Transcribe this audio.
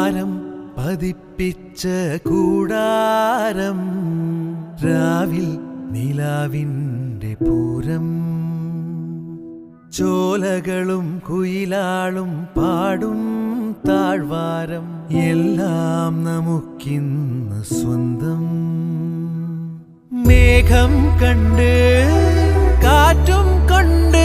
ചാരം പതിപ്പിച്ച കൂടാരം രാവിൽ നിലാവിൻ്റെ പൂരം ചോലകളും കുയിലാളും പാടും താഴ്വാരം എല്ലാം നമുക്കിന്ന് സ്വന്തം മേഘം കണ്ട് കാറ്റും കൊണ്ട്